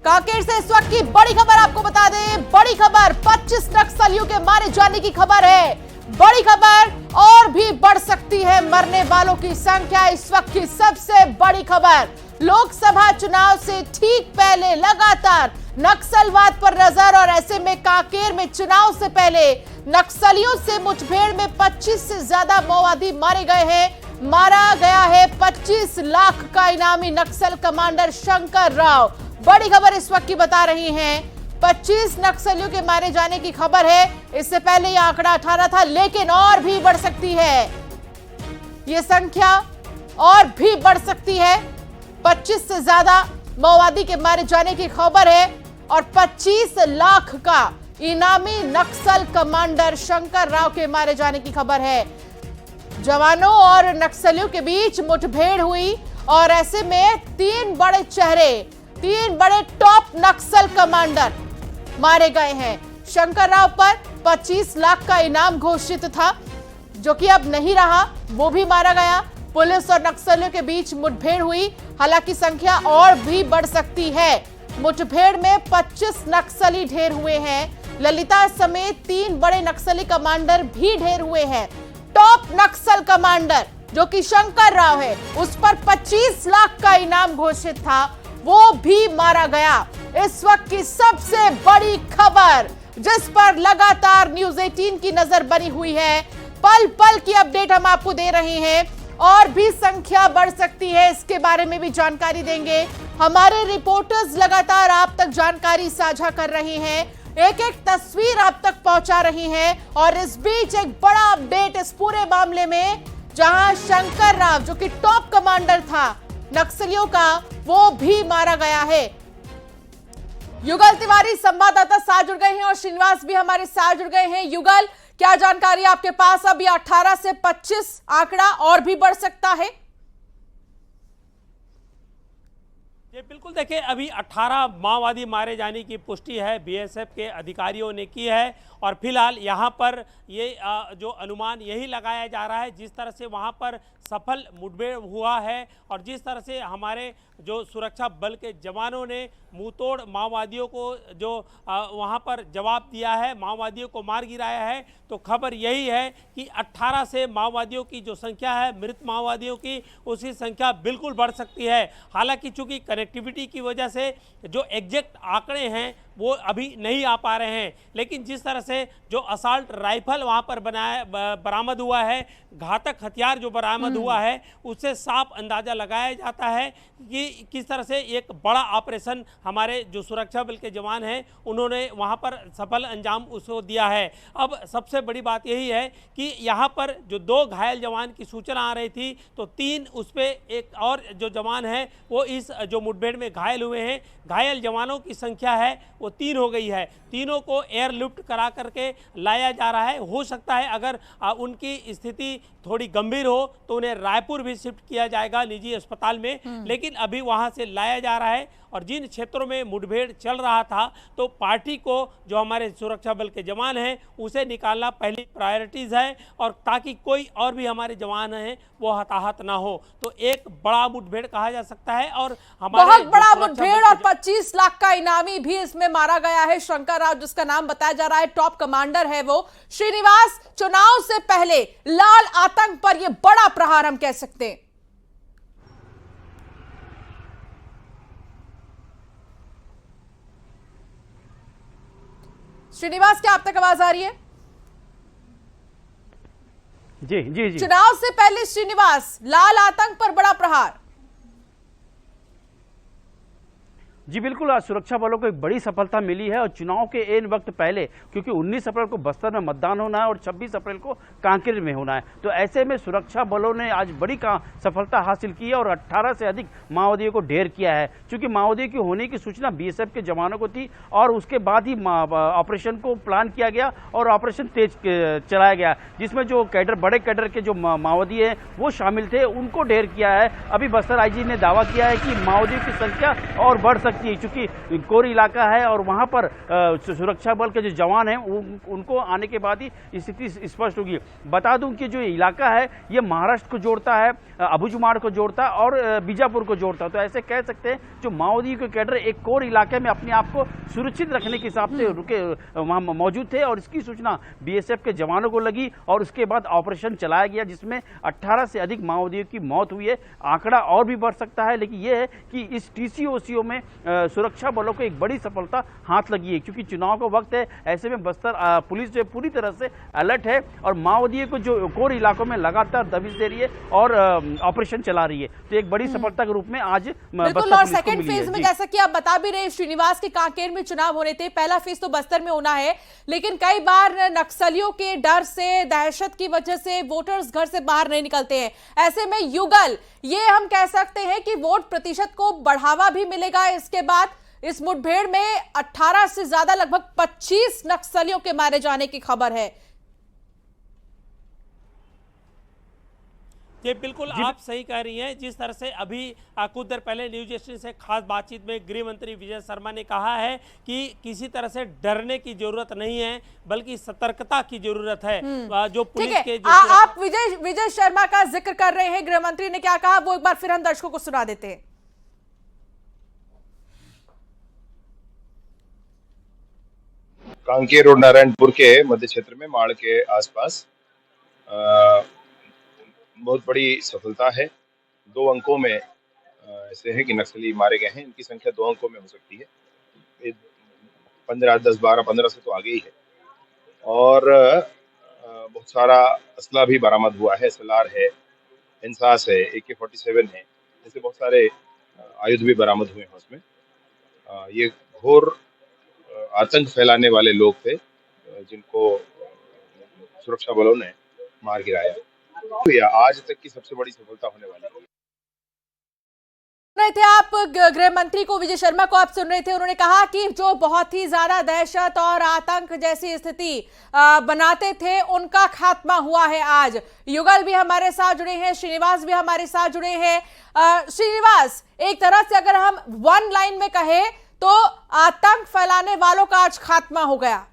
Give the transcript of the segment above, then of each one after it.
कांकेर से इस वक्त की बड़ी खबर आपको बता दें। बड़ी खबर, 25 नक्सलियों के मारे जाने की खबर है। बड़ी खबर, और भी बढ़ सकती है मरने वालों की संख्या। इस वक्त की सबसे बड़ी खबर, लोकसभा चुनाव से ठीक पहले लगातार नक्सलवाद पर नजर, और ऐसे में कांकेर में चुनाव से पहले नक्सलियों से मुठभेड़ में 25 से ज्यादा माओवादी मारे गए हैं। मारा गया है 25 लाख का इनामी नक्सल कमांडर शंकर राव। बड़ी खबर इस वक्त की बता रही हैं, 25 नक्सलियों के मारे जाने की खबर है। इससे पहले यह आंकड़ा 18 था, लेकिन और भी बढ़ सकती है यह संख्या, और भी बढ़ सकती है। 25 से ज्यादा माओवादी के मारे जाने की खबर है, और 25 लाख का इनामी नक्सल कमांडर शंकर राव के मारे जाने की खबर है। जवानों और नक्सलियों के बीच मुठभेड़ हुई, और ऐसे में तीन बड़े टॉप नक्सल कमांडर मारे गए हैं। शंकर राव पर 25 लाख का इनाम घोषित था, जो कि अब नहीं रहा, वो भी मारा गया। पुलिस और नक्सलियों के बीच मुठभेड़ हुई, हालांकि संख्या और भी बढ़ सकती है। मुठभेड़ में 25 नक्सली ढेर हुए हैं। ललिता समेत 3 बड़े नक्सली कमांडर भी ढेर हुए हैं। टॉप नक्सल कमांडर जो कि शंकर राव है, उस पर 25 लाख का इनाम घोषित था, वो भी मारा गया। इस वक्त की सबसे बड़ी खबर, जिस पर लगातार न्यूज़ 18 की नजर बनी हुई है, पल पल की अपडेट हम आपको दे रहे हैं। और भी संख्या बढ़ सकती है, इसके बारे में भी जानकारी देंगे। हमारे रिपोर्टर्स लगातार आप तक जानकारी साझा कर रहे हैं, एक एक तस्वीर आप तक पहुंचा रही हैं। और इस बीच एक बड़ा अपडेट इस पूरे मामले में, जहां शंकर राव जो कि टॉप कमांडर था नक्सलियों का, वो भी मारा गया है। युगल तिवारी संवाददाता साथ जुड़ गए हैं, और श्रीनिवास भी हमारे साथ जुड़ गए हैं। युगल, क्या जानकारी आपके पास? अब 18 से 25 आंकड़ा और भी बढ़ सकता है? ये बिल्कुल देखिए, अभी 18 माओवादी मारे जाने की पुष्टि है, बीएसएफ के अधिकारियों ने की है। और फिलहाल यहाँ पर ये जो अनुमान यही लगाया जा रहा है, जिस तरह से वहाँ पर सफल मुठभेड़ हुआ है और जिस तरह से हमारे जो सुरक्षा बल के जवानों ने मुंहतोड़ माओवादियों को जो वहाँ पर जवाब दिया है, माओवादियों को मार गिराया है, तो खबर यही है कि 18 से माओवादियों की जो संख्या है, मृत माओवादियों की, उसकी संख्या बिल्कुल बढ़ सकती है। हालांकि चूंकि कनेक्टिविटी की वजह से जो एग्जैक्ट आंकड़े हैं वो अभी नहीं आ पा रहे हैं, लेकिन जिस तरह से जो असॉल्ट राइफल वहाँ पर बरामद हुआ है, घातक हथियार जो बरामद हुआ है, उससे साफ अंदाजा लगाया जाता है कि किस तरह से एक बड़ा ऑपरेशन हमारे जो सुरक्षा बल के जवान हैं उन्होंने वहाँ पर सफल अंजाम उसको दिया है। अब सबसे बड़ी बात यही है कि यहाँ पर जो 2 घायल जवान की सूचना आ रही थी, तो 3 उस पर एक और जो जवान है वो इस जो मुठभेड़ में घायल हुए हैं। घायल जवानों की संख्या है वो 3 हो गई है। तीनों को एयरलिफ्ट करा करके लाया जा रहा है। हो सकता है अगर उनकी स्थिति थोड़ी गंभीर हो तो उन्हें रायपुर भी शिफ्ट किया जाएगा निजी अस्पताल में, लेकिन अभी वहां से लाया जा रहा है। और जिन क्षेत्रों में मुठभेड़ चल रहा था, तो पार्टी को जो हमारे सुरक्षा बल के जवान हैं उसे निकालना पहली प्रायोरिटीज है, और ताकि कोई और भी हमारे जवान हैं वो हताहत ना हो। तो एक बड़ा मुठभेड़ कहा जा सकता है, और हमारे बहुत बड़ा मुठभेड़, और 25 लाख का इनामी भी इसमें मारा गया है। शंकर राव जिसका नाम बताया जा रहा है, टॉप कमांडर है वो। श्रीनिवास, चुनाव से पहले लाल आतंक पर यह बड़ा प्रहार हम कह सकते हैं। श्रीनिवास, क्या आप तक आवाज आ रही है? जी जी जी। चुनाव से पहले श्रीनिवास, लाल आतंक पर बड़ा प्रहार। जी बिल्कुल, आज सुरक्षा बलों को एक बड़ी सफलता मिली है, और चुनाव के एन वक्त पहले, क्योंकि 19 अप्रैल को बस्तर में मतदान होना है और 26 अप्रैल को कांकेर में होना है, तो ऐसे में सुरक्षा बलों ने आज बड़ी सफलता हासिल की है और 18 से अधिक माओवादियों को ढेर किया है। चूंकि माओवादियों की होने की सूचना बीएसएफ के जवानों को थी, और उसके बाद ही ऑपरेशन को प्लान किया गया और ऑपरेशन तेज चलाया गया, जिसमें जो बड़े कैडर के जो माओवादी हैं वो शामिल थे, उनको ढेर किया है। अभी बस्तर आईजी ने दावा किया है कि माओवादियों की संख्या और बढ़ सकती है, क्योंकि कोर इलाका है और वहाँ पर सुरक्षा बल के जो जवान हैं उनको आने के बाद ही स्थिति स्पष्ट होगी। बता दूं कि जो इलाका है ये महाराष्ट्र को जोड़ता है, अबुझमाड़ को जोड़ता है और बीजापुर को जोड़ता है। तो ऐसे कह सकते हैं जो माओवादियों के कैडर एक कोर इलाके में अपने आप को सुरक्षित रखने के हिसाब से रुके वहाँ मौजूद थे और इसकी सूचना बीएसएफ के जवानों को लगी और उसके बाद ऑपरेशन चलाया गया जिसमें 18 से अधिक माओवादियों की मौत हुई है। आंकड़ा और भी बढ़ सकता है, लेकिन यह है कि इस टीसीओसीओ में सुरक्षा बलों को एक बड़ी सफलता हाथ लगी है, क्योंकि चुनाव का वक्त है। ऐसे में बस्तर पुलिस जो पूरी तरह से अलर्ट है और माओवादियों को जो कोर इलाकों में लगातार दबिश दे रही है और ऑपरेशन चला रही है। तो एक बड़ी सफलता के रूप में आज बिल्कुल। और सेकंड फेज में जैसा कि आप बता भी रहे श्रीनिवास के कांकेर में चुनाव होने थे, पहला फेज तो बस्तर में होना है, लेकिन कई बार नक्सलियों के डर से, दहशत की वजह से वोटर्स घर से बाहर नहीं निकलते हैं। ऐसे में युगल ये हम कह सकते हैं कि वोट प्रतिशत को बढ़ावा भी मिलेगा इसके बाद। इस मुठभेड़ में 18 से ज्यादा लगभग 25 नक्सलियों के मारे जाने की खबर है। ये बिल्कुल आप सही कह रही हैं। जिस तरह से अभी कुछ देर पहले न्यूज एटीन से खास बातचीत में गृह मंत्री विजय शर्मा ने कहा है कि किसी तरह से डरने की जरूरत नहीं है, बल्कि सतर्कता की जरूरत है। जो पुलिस के आप विजय शर्मा का जिक्र कर रहे हैं, गृह मंत्री ने क्या कहा वो एक बार फिर हम दर्शकों को सुना देते हैं। कांकेर और नारायणपुर के मध्य क्षेत्र में माड़ के आसपास बहुत बड़ी सफलता है। 2 अंकों में ऐसे है कि नक्सली मारे गए हैं। इनकी संख्या 2 अंकों में हो सकती है। 15, 10, 12, 15 से तो आगे ही है। और बहुत सारा असला भी बरामद हुआ है। SLR है, इंसास है, AK-47 है, ऐसे बहुत सारे आयुध भी बरामद हुए हैं उसमें। ये घोर आतंक फैलाने वाले लोग थे जिनको सुरक्षा बलों ने मार गिराया। आज तक की सबसे बड़ी सफलता होने वाली है। रहे थे आप गृह मंत्री को, विजय शर्मा को आप सुन रहे थे। उन्होंने कहा कि जो बहुत ही ज्यादा दहशत और आतंक जैसी स्थिति बनाते थे उनका खात्मा हुआ है आज। युगल भी हमारे साथ जुड़े हैं, श्रीनिवास भी हमारे साथ जुड़े हैं। श्रीनिवास, एक तरह से अगर हम वन लाइन में कहें तो आतंक फैलाने वालों का आज खात्मा हो गया।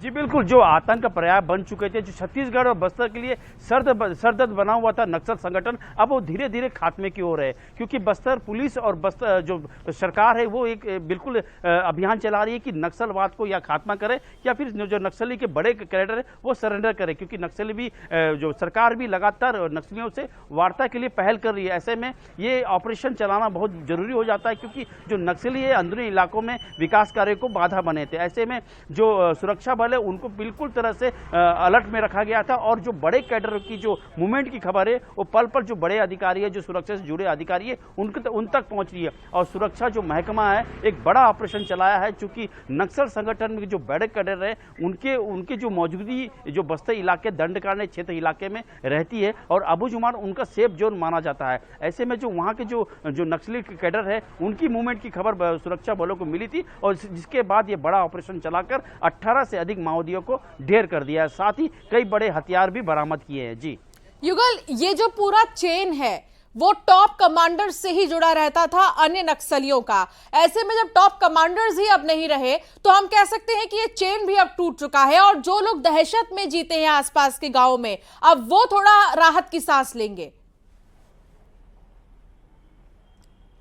जी बिल्कुल, जो आतंक का पर्याय बन चुके थे, जो छत्तीसगढ़ और बस्तर के लिए सरदर्द बना हुआ था नक्सल संगठन, अब वो धीरे धीरे खात्मे की ओर है। क्योंकि बस्तर पुलिस और बस्तर जो सरकार है वो एक बिल्कुल अभियान चला रही है कि नक्सलवाद को या खात्मा करे या फिर जो नक्सली के बड़े कैडर है वो सरेंडर करे। क्योंकि नक्सली भी जो सरकार भी लगातार नक्सलियों से वार्ता के लिए पहल कर रही है। ऐसे में ये ऑपरेशन चलाना बहुत जरूरी हो जाता है, क्योंकि जो नक्सली है अंदरूनी इलाकों में विकास कार्य को बाधा बने थे। ऐसे में जो सुरक्षा बल है उनको बिल्कुल तरह से अलर्ट में रखा गया था और जो बड़े कैडर की जो मूवमेंट की खबर है वो पल पल जो बड़े अधिकारी है, जो सुरक्षा से जुड़े अधिकारी है, उन तक पहुंच रही है। और सुरक्षा जो महकमा है एक बड़ा ऑपरेशन चलाया है, चूंकि नक्सल संगठन में जो बड़े कैडर है उनके जो मौजूदगी जो बस्तर इलाके दंडकारण्य क्षेत्र इलाके में रहती है और अबुझमाड़ उनका सेफ जोन माना जाता है। ऐसे में जो वहाँ के जो नक्सली कैडर है उनकी मूवमेंट की खबर सुरक्षा बलों को मिली थी और जिसके बाद ये बड़ा ऑपरेशन चलाकर 18 से अधिक माओवादियों को ढेर कर दिया है। साथ ही कई बड़े हथियार भी बरामद किए हैं। जी युगल, ये जो पूरा चेन है वो टॉप कमांडर से ही जुड़ा रहता था अन्य नक्सलियों का। ऐसे में जब टॉप कमांडर्स ही अब नहीं रहे तो हम कह सकते हैं कि ये चेन भी अब टूट चुका है और जो लोग दहशत में जीते हैं आसपास के गांव में, अब वो थोड़ा राहत की सांस लेंगे।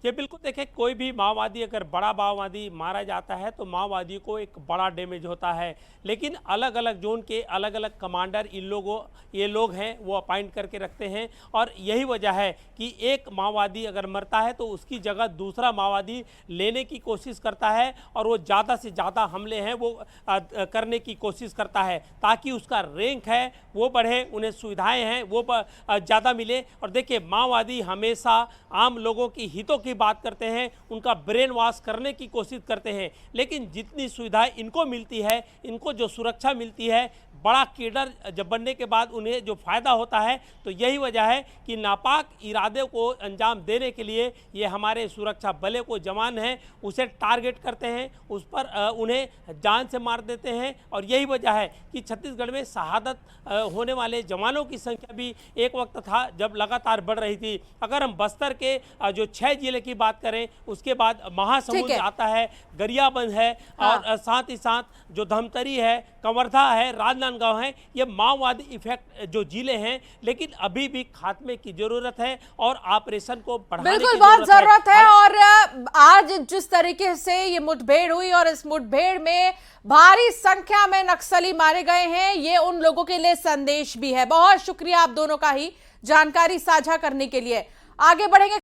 ये बिल्कुल देखें, कोई भी माओवादी अगर बड़ा माओवादी मारा जाता है तो माओवादी को एक बड़ा डैमेज होता है। लेकिन अलग अलग जोन के अलग अलग कमांडर ये लोग हैं वो अपॉइंट करके रखते हैं और यही वजह है कि एक माओवादी अगर मरता है तो उसकी जगह दूसरा माओवादी लेने की कोशिश करता है और वो ज़्यादा से ज़्यादा हमले हैं वो करने की कोशिश करता है ताकि उसका रैंक है वो बढ़े, उन्हें सुविधाएँ हैं वो ज़्यादा मिले। और देखिए, माओवादी हमेशा आम लोगों की हितों की बात करते हैं, उनका ब्रेन वॉश करने की कोशिश करते हैं, लेकिन जितनी सुविधाएं इनको मिलती है, इनको जो सुरक्षा मिलती है, बड़ा केडर जब बनने के बाद उन्हें जो फायदा होता है, तो यही वजह है कि नापाक इरादे को अंजाम देने के लिए ये हमारे सुरक्षा बलों को जवान हैं उसे टारगेट करते हैं, उस पर उन्हें जान से मार देते हैं। और यही वजह है कि छत्तीसगढ़ में शहादत होने वाले जवानों की संख्या भी एक वक्त था जब लगातार बढ़ रही थी। अगर हम बस्तर के जो 6 जिले की बात करें, उसके बाद महासमुंद आता है, गरियाबंद है, और साथ ही साथ जो धमतरी है, कंवर्धा है, राजनांदगांव है, ये माओवादी इफेक्ट जो जिले हैं, लेकिन अभी भी खात्मे की जरूरत है और ऑपरेशन को बढ़ाने की बिल्कुल बहुत जरूरत है। और आज जिस तरीके से ये मुठभेड़ हुई और इस मुठभेड़ में भारी संख्या में नक्सली मारे गए हैं, ये उन लोगों के लिए संदेश भी है। बहुत शुक्रिया आप दोनों का ही जानकारी साझा करने के लिए। आगे बढ़ेंगे।